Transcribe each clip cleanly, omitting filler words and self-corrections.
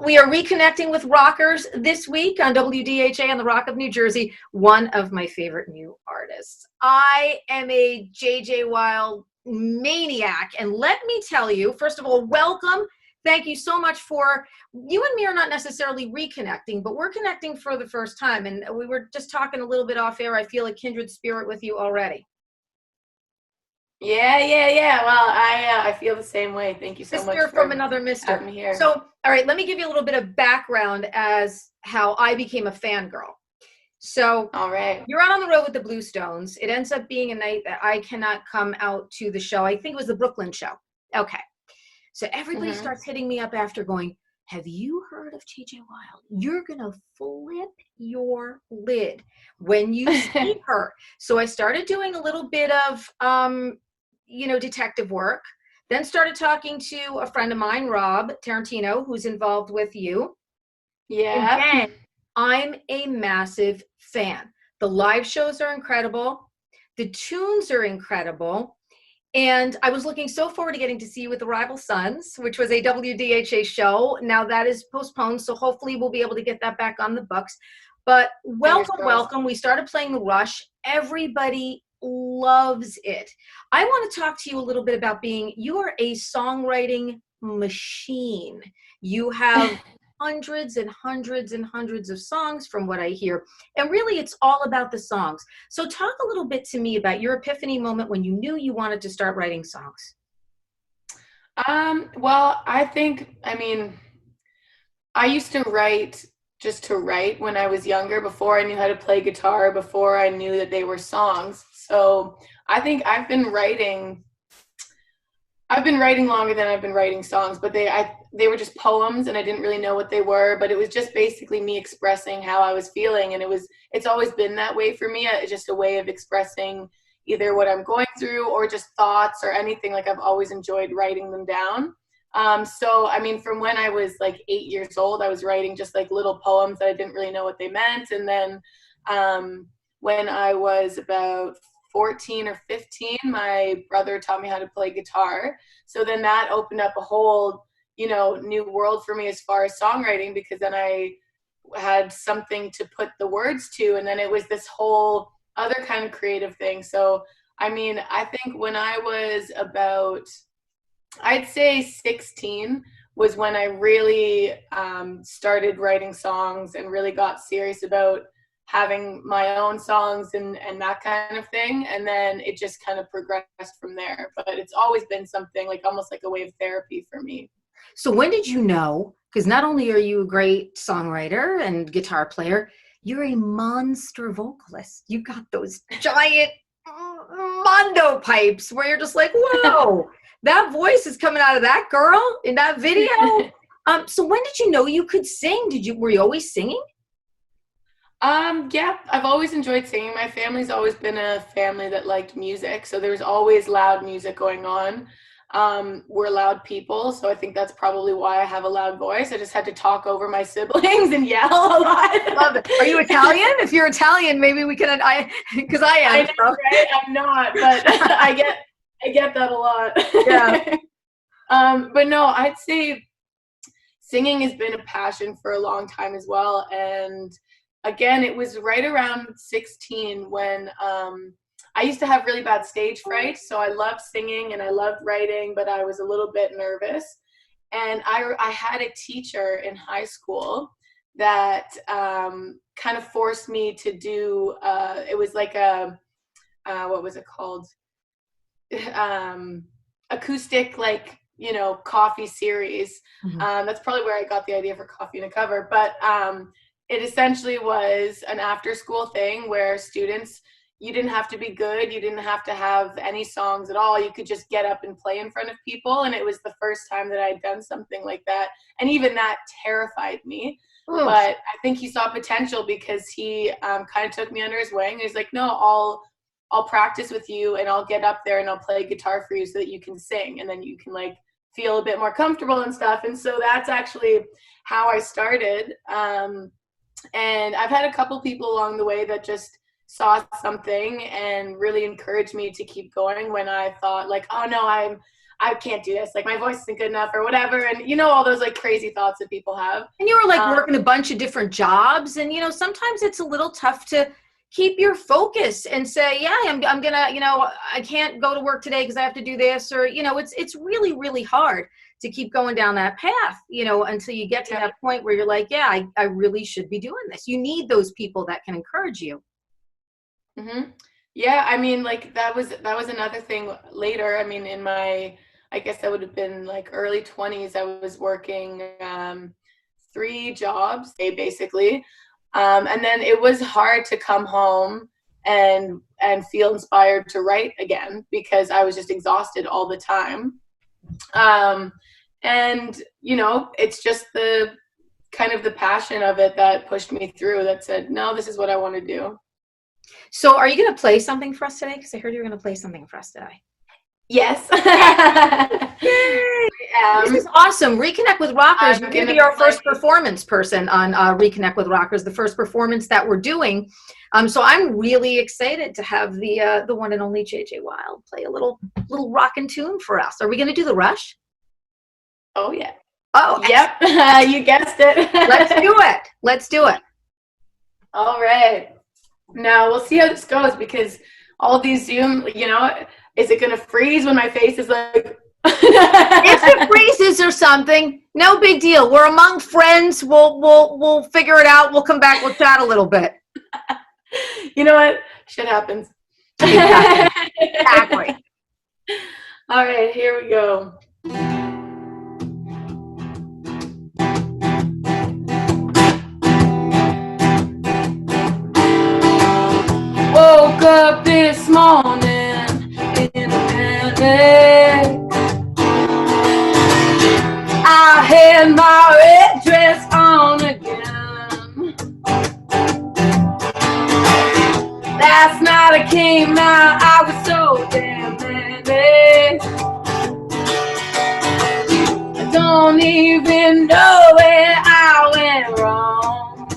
we are reconnecting with rockers this week on WDHA on the Rock of New Jersey, one of my favorite new artists. I am a JJ Wilde maniac, and let me tell you, first of all, welcome. Thank you so much for, you and me are not necessarily reconnecting, but we're connecting for the first time, and we were just talking a little bit off air. I feel a kindred spirit with you already. Yeah. Well, I feel the same way. Thank you so much for from another mister. having me here. So, all right, let me give you a little bit of background as how I became a fangirl. So, all right, you're out on the road with the Bluestones. It ends up being a night that I cannot come out to the show. I think it was the Brooklyn show. Okay. So everybody starts hitting me up after going, have you heard of JJ Wilde? You're going to flip your lid when you see her. So I started doing a little bit of, detective work, then started talking to a friend of mine, Rob Tarantino, who's involved with you. Yeah. And then I'm a massive fan. The live shows are incredible. The tunes are incredible. And I was looking so forward to getting to see you with the Rival Sons, which was a WDHA show. Now that is postponed, so hopefully we'll be able to get that back on the books. But welcome. We started playing The Rush. Everybody loves it. I want to talk to you a little bit about you are a songwriting machine. You have hundreds and hundreds and hundreds of songs from what I hear. And really, it's all about the songs. So talk a little bit to me about your epiphany moment when you knew you wanted to start writing songs. Well, I used to write just to write when I was younger, before I knew how to play guitar, before I knew that they were songs. So I think I've been writing longer than I've been writing songs, but they were just poems, and I didn't really know what they were, but it was just basically me expressing how I was feeling. And it's always been that way for me. It's just a way of expressing either what I'm going through or just thoughts or anything. Like, I've always enjoyed writing them down. From when I was like 8 years old, I was writing just like little poems that I didn't really know what they meant. And then when I was about 14 or 15, my brother taught me how to play guitar. So then that opened up a whole, new world for me as far as songwriting, because then I had something to put the words to, and then it was this whole other kind of creative thing. So, I think when I was about, I'd say 16 was when I really started writing songs and really got serious about having my own songs and that kind of thing. And then it just kind of progressed from there. But it's always been something like almost like a way of therapy for me. So when did you know, because not only are you a great songwriter and guitar player, you're a monster vocalist. You've got those giant mondo pipes where you're just like, whoa, that voice is coming out of that girl in that video. So when did you know you could sing? Were you always singing? Yeah, I've always enjoyed singing. My family's always been a family that liked music, so there's always loud music going on. We're loud people, so I think that's probably why I have a loud voice. I just had to talk over my siblings and yell a lot. Love it. Are you Italian? If you're Italian, maybe we can. Because I am. I know, right? I'm not, but I get that a lot. Yeah. But no, I'd say singing has been a passion for a long time as well. And again, it was right around 16 when I used to have really bad stage fright. So I loved singing and I loved writing, but I was a little bit nervous. And I had a teacher in high school that kind of forced me to do, it was like what was it called? Acoustic, like, coffee series. Mm-hmm. That's probably where I got the idea for Coffee in a Cover. But it essentially was an after-school thing where students, you didn't have to be good. You didn't have to have any songs at all. You could just get up and play in front of people. And it was the first time that I'd done something like that. And even that terrified me. Oof. But I think he saw potential because he kind of took me under his wing. And he's like, no, I'll practice with you and I'll get up there and I'll play guitar for you so that you can sing. And then you can like feel a bit more comfortable and stuff. And so that's actually how I started. And I've had a couple people along the way that just saw something and really encouraged me to keep going when I thought like, oh no, I can't do this. Like my voice isn't good enough or whatever. And you know, all those like crazy thoughts that people have. And you were like working a bunch of different jobs. And, you know, sometimes it's a little tough to keep your focus and say, yeah, I'm gonna, you know, I can't go to work today because I have to do this, or, you know, it's really, really hard to keep going down that path, you know, until you get to that point where you're like, yeah, I really should be doing this. You need those people that can encourage you. Mm-hmm. Yeah. I mean, like that was another thing later. I mean, in my, I guess that would have been like early 20s, I was working 3 jobs, basically. And then it was hard to come home and feel inspired to write again because I was just exhausted all the time. And, you know, it's just the kind of the passion of it that pushed me through, that said, no, this is what I want to do. So are you going to play something for us today? Because I heard you were going to play something for us today. Yes. This is awesome. Reconnect with Rockers. You're going to be our first performance person on Reconnect with Rockers, the first performance that we're doing. So I'm really excited to have the one and only JJ Wilde play a little rockin' tune for us. Are we going to do the Rush? Oh, yeah. Oh, yep. You guessed it. Let's do it. Let's do it. All right. Now we'll see how this goes, because all of these Zoom, you know, is it going to freeze when my face is like... If it freezes or something, no big deal. We're among friends. We'll figure it out. We'll come back. We'll chat a little bit. You know what? Shit happens. Exactly. All right, here we go. Woke up this morning in a panic. I had my red dress on again. Last night I came out, I was so damn manic. I don't even know where I went wrong,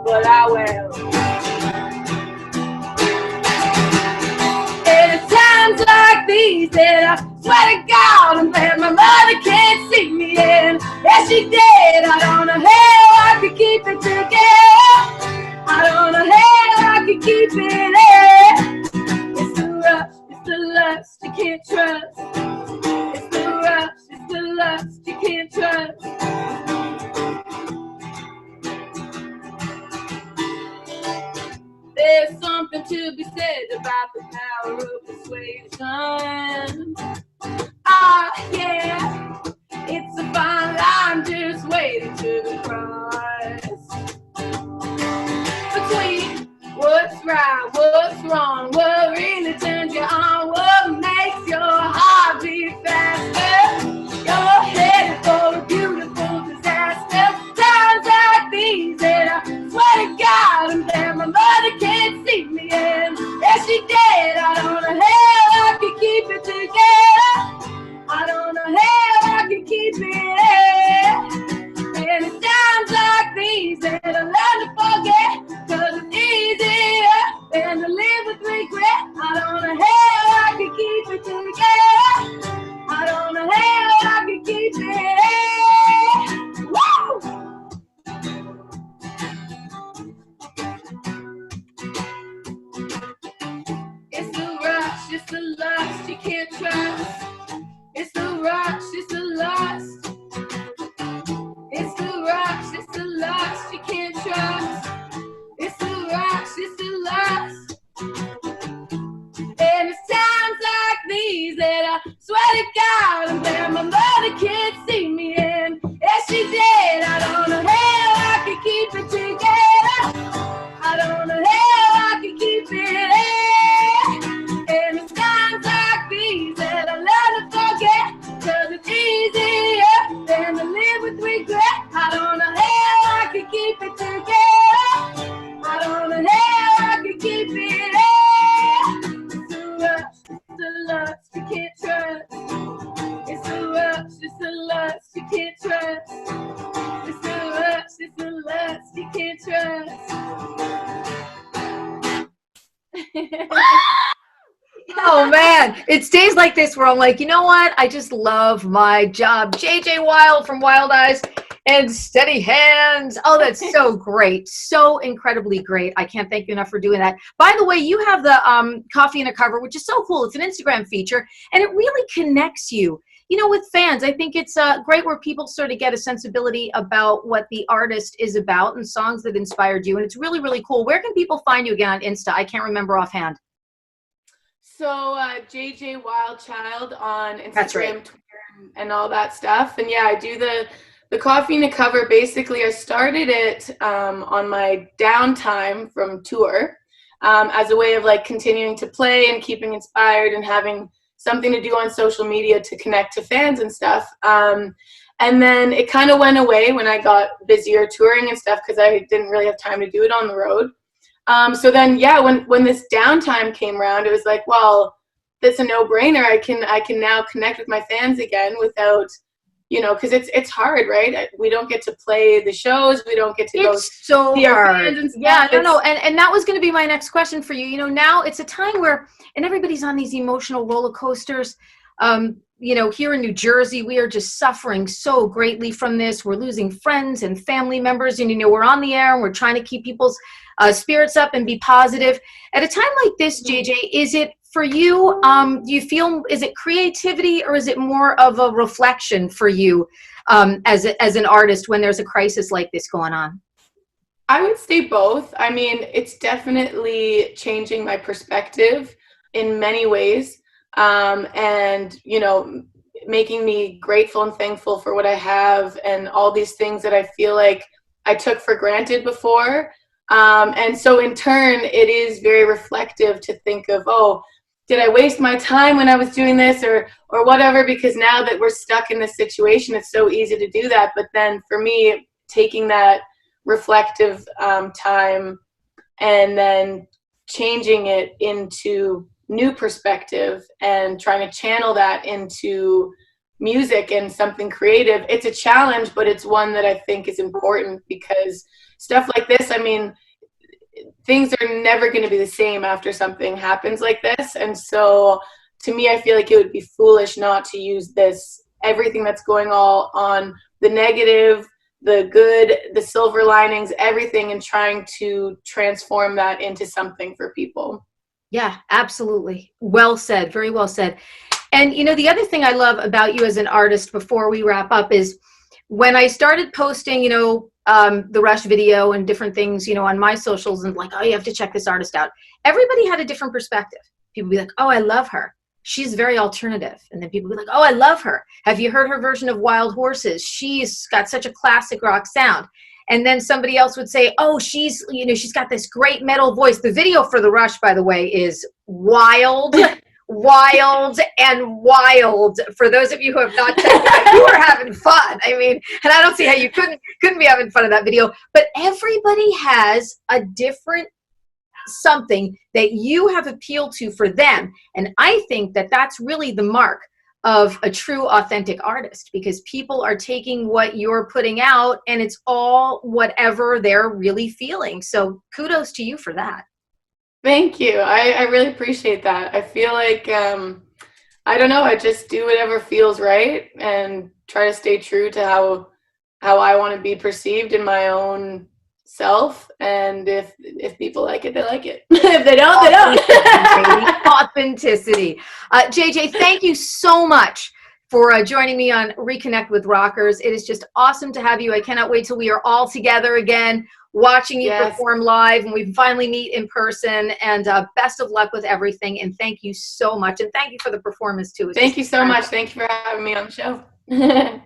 but I will. And it's times like these that I swear to God, I'm glad my mother can't see me in. Yes, she did. I don't know how I could keep it together. I don't know how I could keep it in. It's the rush, it's the lust you can't trust. It's the rush, it's the lust you can't trust. There's something to be said about the power of persuasion. Ah, yeah, it's a fine line just waiting to cross between what's right, what's wrong, what really turns you on, what makes your heart beat faster. You're headed for a beautiful disaster. Times like these, and I swear to God, I'm glad my mother can't see me in. Yes, she did. I don't know how I could keep it together. I don't know how I can keep it in. And it's times like these that I learn to forget, 'cause it's easier than to live with regret. I don't know how I can keep it together. I don't know how I can keep it in. Woo! It's the rush, it's the lust you can't trust. It's the rush, it's the lust. It's the rush, it's the lust you can't trust. It's the rush, it's the lust. And it's times like these that I swear to God, I'm glad my mother can't see me in. Yes, she did. I don't know how I can keep it together. I don't know how I can keep it in. And it's times like these that I learn to forget, 'cause it's easier than to live with regret. I don't know how I can keep it together. I don't know how I can keep it in. It's the rush, it's the lust you can't trust. It's the rush, it's the lust you can't trust. It's the rush, it's the lust you can't trust. Oh man, it's days like this where I'm like, you know what? I just love my job. JJ Wilde from Wilde Eyes and Steady Hands. Oh, that's so great. So incredibly great. I can't thank you enough for doing that. By the way, you have the coffee in a cover, which is so cool. It's an Instagram feature and it really connects you. You know, with fans, I think it's great where people sort of get a sensibility about what the artist is about and songs that inspired you. And it's really, really cool. Where can people find you again on Insta? I can't remember offhand. So JJ Wilde Child on Instagram, That's right. Twitter, and all that stuff. And yeah, I do the coffee in a cover. Basically, I started it on my downtime from tour as a way of like continuing to play and keeping inspired and having something to do on social media to connect to fans and stuff. And then it kind of went away when I got busier touring and stuff because I didn't really have time to do it on the road. So then, yeah, when this downtime came around, it was like, well, that's a no-brainer. I can now connect with my fans again without, you know, because it's hard, right? We don't get to play the shows. We don't get to go so see our hard. fans and stuff. Yeah, no. And that was going to be my next question for you. You know, now it's a time where, and everybody's on these emotional roller coasters. You know, here in New Jersey, we are just suffering so greatly from this. We're losing friends and family members. And, you know, we're on the air and we're trying to keep people's spirits up and be positive. At a time like this, JJ, is it for you, do you feel, is it creativity or is it more of a reflection for you as an artist when there's a crisis like this going on? I would say both. I mean, it's definitely changing my perspective in many ways. And, you know, making me grateful and thankful for what I have and all these things that I feel like I took for granted before. And so in turn, it is very reflective to think of, oh, did I waste my time when I was doing this or whatever? Because now that we're stuck in this situation, it's so easy to do that. But then for me, taking that reflective time and then changing it into new perspective and trying to channel that into music and something creative, it's a challenge, but it's one that I think is important because stuff like this, I mean, things are never going to be the same after something happens like this. And so to me, I feel like it would be foolish not to use this, everything that's going on, the negative, the good, the silver linings, everything, and trying to transform that into something for people. Yeah, absolutely. Well said. Very well said. And, you know, the other thing I love about you as an artist before we wrap up is when I started posting, you know, the Rush video and different things, you know, on my socials and like, oh, you have to check this artist out. Everybody had a different perspective. People be like, oh, I love her. She's very alternative. And then people be like, oh, I love her. Have you heard her version of Wild Horses? She's got such a classic rock sound. And then somebody else would say, oh, she's, you know, she's got this great metal voice. The video for The Rush, by the way, is wild, wild, and wild. For those of you who have not checked it out, you are having fun. I mean, and I don't see how you couldn't be having fun of that video. But everybody has a different something that you have appealed to for them. And I think that that's really the mark of a true authentic artist, because people are taking what you're putting out and it's all whatever they're really feeling. So kudos to you for that. Thank you. I really appreciate that. I feel like, I don't know, I just do whatever feels right and try to stay true to how I want to be perceived in my own self. And if people like it, they like it. If they don't, they don't. Authenticity. JJ, thank you so much for joining me on Reconnect with Rockers. It is just awesome to have you. I cannot wait till we are all together again, watching you perform live and we finally meet in person. And best of luck with everything. And thank you so much. And thank you for the performance too. Thank you so much. Thank you for having me on the show.